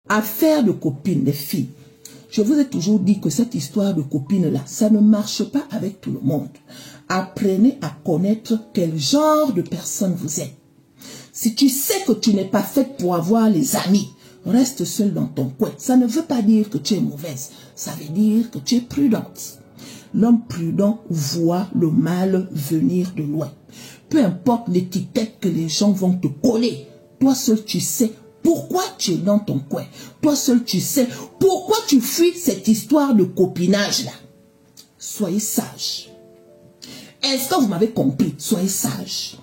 Affaire de copines, les filles. Je vous ai toujours dit que cette histoire de copines-là, ça ne marche pas avec tout le monde. Apprenez à connaître quel genre de personne vous êtes. Si tu sais que tu n'es pas faite pour avoir les amis, reste seule dans ton coin. Ça ne veut pas dire que tu es mauvaise. Ça veut dire que tu es prudente. L'homme prudent voit le mal venir de loin. Peu importe l'étiquette que les gens vont te coller, toi seul tu sais pourquoi tu es dans ton coin. Toi seul tu sais pourquoi tu fuis cette histoire de copinage-là. Soyez sage. Est-ce que vous m'avez compris? Soyez sage.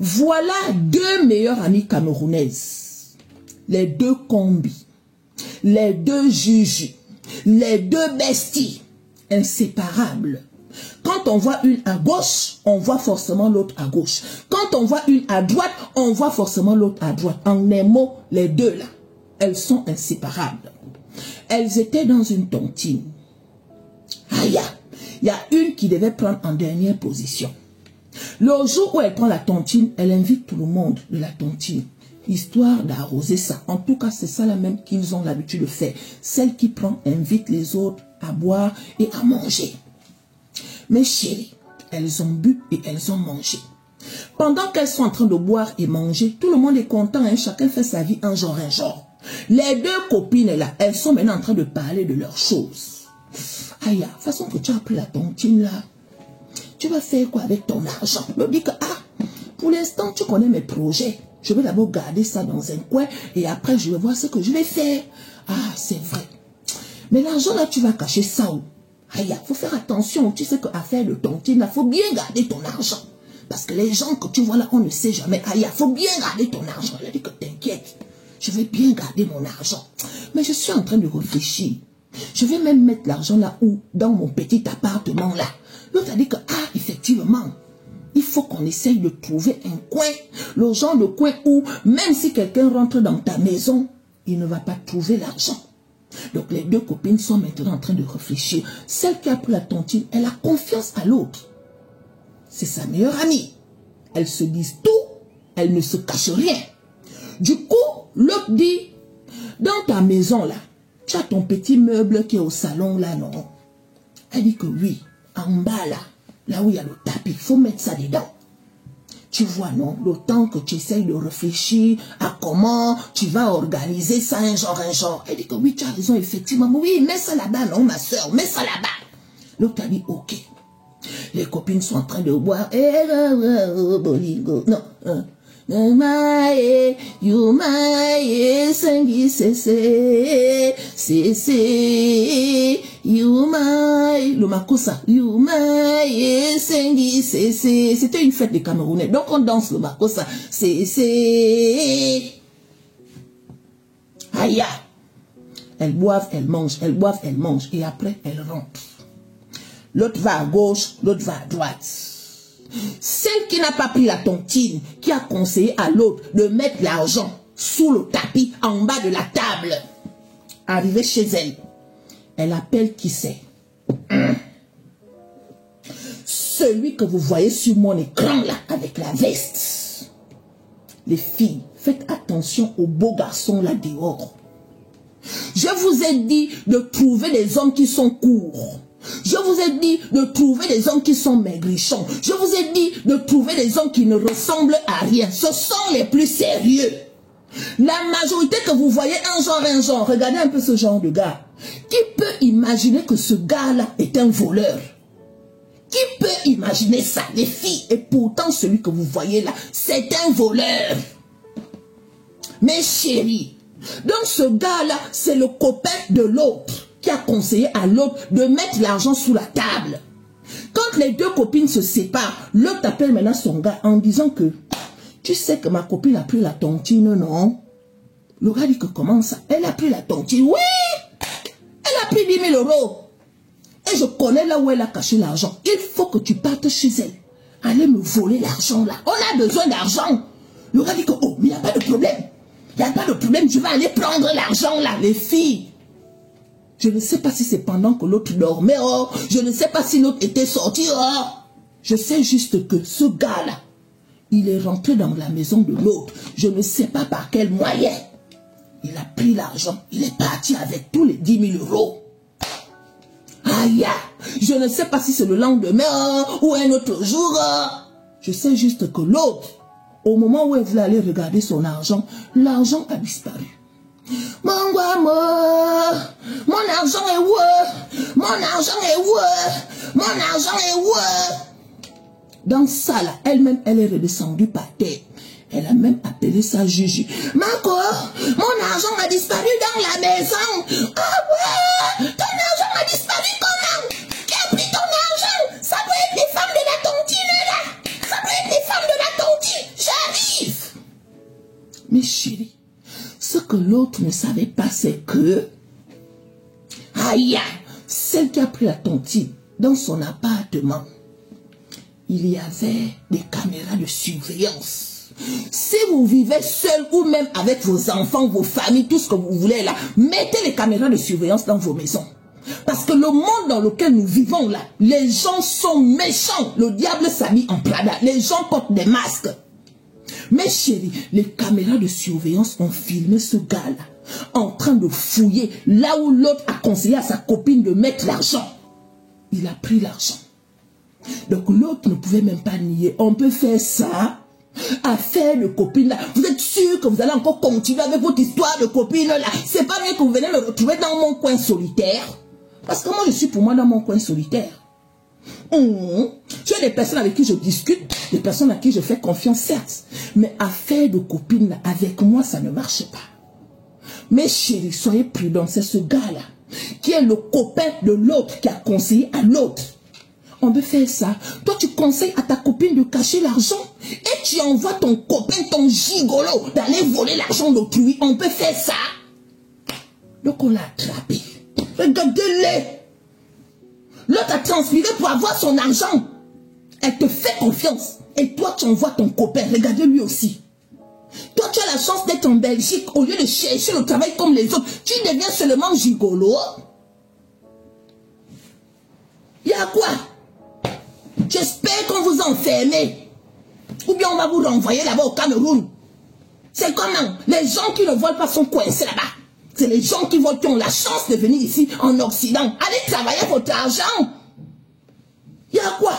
Voilà deux meilleures amies camerounaises. Les deux combis. Les deux juges. Les deux besties. Inséparables. Quand on voit une à gauche, on voit forcément l'autre à gauche. Quand on voit une à droite, on voit forcément l'autre à droite. En un mot, les deux là, elles sont inséparables. Elles étaient dans une tontine. Aïe, il y a une qui devait prendre en dernière position. Le jour où elle prend la tontine, elle invite tout le monde de la tontine, histoire d'arroser ça. En tout cas, c'est ça la même qu'ils ont l'habitude de faire. Celle qui prend invite les autres à boire et à manger. Mes chéris, elles ont bu et elles ont mangé. Pendant qu'elles sont en train de boire et manger, tout le monde est content, hein? Chacun fait sa vie un genre, un genre. Les deux copines là, elles sont maintenant en train de parler de leurs choses. Aïe, de toute façon que tu as pris la tontine là, tu vas faire quoi avec ton argent? Je me dis que, pour l'instant, tu connais mes projets. Je vais d'abord garder ça dans un coin et après, je vais voir ce que je vais faire. Ah, c'est vrai. Mais l'argent là, tu vas cacher ça où? Aïe, il faut faire attention. Tu sais qu'à faire de tontine, il faut bien garder ton argent. Parce que les gens que tu vois là, on ne sait jamais. Aïe, il faut bien garder ton argent. Elle a dit que t'inquiète, je vais bien garder mon argent. Mais je suis en train de réfléchir. Je vais même mettre l'argent là où? Dans mon petit appartement là. L'autre a dit que, effectivement, il faut qu'on essaye de trouver un coin. Le genre de coin où, même si quelqu'un rentre dans ta maison, il ne va pas trouver l'argent. Donc les deux copines sont maintenant en train de réfléchir. Celle qui a pris la tontine, elle a confiance à l'autre. C'est sa meilleure amie. Elles se disent tout, elles ne se cachent rien. Du coup, l'autre dit, dans ta maison là, tu as ton petit meuble qui est au salon là, non? Elle dit que oui, en bas là où il y a le tapis, il faut mettre ça dedans. Tu vois, non, le temps que tu essayes de réfléchir à comment tu vas organiser ça, un genre. Elle dit que oui, tu as raison, effectivement. Oui, mets ça là-bas, non, ma soeur, mets ça là-bas. L'autre a dit, ok. Les copines sont en train de boire. Non. Le makossa. C'était une fête des Camerounais. Donc on danse le makossa. Aïe. Elles boivent, elles mangent. Elles boivent, elles mangent. Et après, elles rentrent. L'autre va à gauche, l'autre va à droite. Celle qui n'a pas pris la tontine, qui a conseillé à l'autre de mettre l'argent sous le tapis en bas de la table. Arrivée chez elle, elle appelle qui c'est? Celui que vous voyez sur mon écran là, avec la veste. Les filles, faites attention aux beaux garçons là dehors. Je vous ai dit de trouver des hommes qui sont courts. Je vous ai dit de trouver des hommes qui sont maigrichons. Je vous ai dit de trouver des hommes qui ne ressemblent à rien. Ce sont les plus sérieux. La majorité que vous voyez un genre. Regardez un peu ce genre de gars. Qui peut imaginer que ce gars-là est un voleur? Qui peut imaginer ça, les filles? Et pourtant, celui que vous voyez là, c'est un voleur. Mes chéris, donc ce gars-là, c'est le copain de l'autre qui a conseillé à l'autre de mettre l'argent sous la table. Quand les deux copines se séparent, l'autre appelle maintenant son gars en disant que tu sais que ma copine a pris la tontine, non? Le gars dit que comment ça? Elle a pris la tontine. Oui! Elle a pris 10 000 €. Et je connais là où elle a caché l'argent. Il faut que tu partes chez elle. Allez me voler l'argent là. On a besoin d'argent. Le gars dit que oh, mais il n'y a pas de problème. Il n'y a pas de problème, je vais aller prendre l'argent là. Les filles. Je ne sais pas si c'est pendant que l'autre dormait, je ne sais pas si l'autre était sorti, Je sais juste que ce gars-là, il est rentré dans la maison de l'autre. Je ne sais pas par quel moyen. Il a pris l'argent, il est parti avec tous les 10 000 euros. Aïe, je ne sais pas si c'est le lendemain ou un autre jour. Je sais juste que l'autre, au moment où elle voulait aller regarder son argent, l'argent a disparu. Mon argent est où? Mon argent est où? Mon argent est où? Dans ça, là, elle-même, elle est redescendue par terre. Elle a même appelé sa Juju. Marco, mon argent a disparu dans la maison. Ah ouais, ton argent a disparu comment? Qui a pris ton argent? Ça doit être les femmes de la tontine là. Ça doit être les femmes de la tontine. J'arrive. Mais chérie, ce que l'autre ne savait pas, c'est que... Aïe, celle qui a pris la tontine dans son appartement, il y avait des caméras de surveillance. Si vous vivez seul ou même avec vos enfants, vos familles, tout ce que vous voulez là, mettez les caméras de surveillance dans vos maisons. Parce que le monde dans lequel nous vivons là, les gens sont méchants. Le diable s'habille en Prada. Les gens portent des masques. Mais chérie, les caméras de surveillance ont filmé ce gars-là en train de fouiller là où l'autre a conseillé à sa copine de mettre l'argent. Il a pris l'argent. Donc l'autre ne pouvait même pas nier. On peut faire ça. Affaire de copine là. Vous êtes sûr que vous allez encore continuer avec votre histoire de copine là? C'est pas mieux que vous venez me retrouver dans mon coin solitaire? Parce que moi je suis pour moi dans mon coin solitaire. J'ai des personnes avec qui je discute, des personnes à qui je fais confiance certes. Mais affaire de copine là, avec moi ça ne marche pas. Mais chérie, soyez prudents, c'est ce gars là qui est le copain de l'autre qui a conseillé à l'autre. On peut faire ça. Toi, tu conseilles à ta copine de cacher l'argent et tu envoies ton copain, ton gigolo, d'aller voler l'argent d'autrui. On peut faire ça. Donc, on l'a attrapé. Regardez-les. L'autre a transpiré pour avoir son argent. Elle te fait confiance. Et toi, tu envoies ton copain. Regardez-lui aussi. Toi, tu as la chance d'être en Belgique. Au lieu de chercher le travail comme les autres, tu deviens seulement gigolo. Il y a quoi? J'espère qu'on vous enfermez. Ou bien on va vous renvoyer là-bas au Cameroun. C'est comment? Les gens qui ne volent pas sont coincés là-bas. C'est les gens qui volent qui ont la chance de venir ici en Occident. Allez travailler votre argent. Il y a quoi?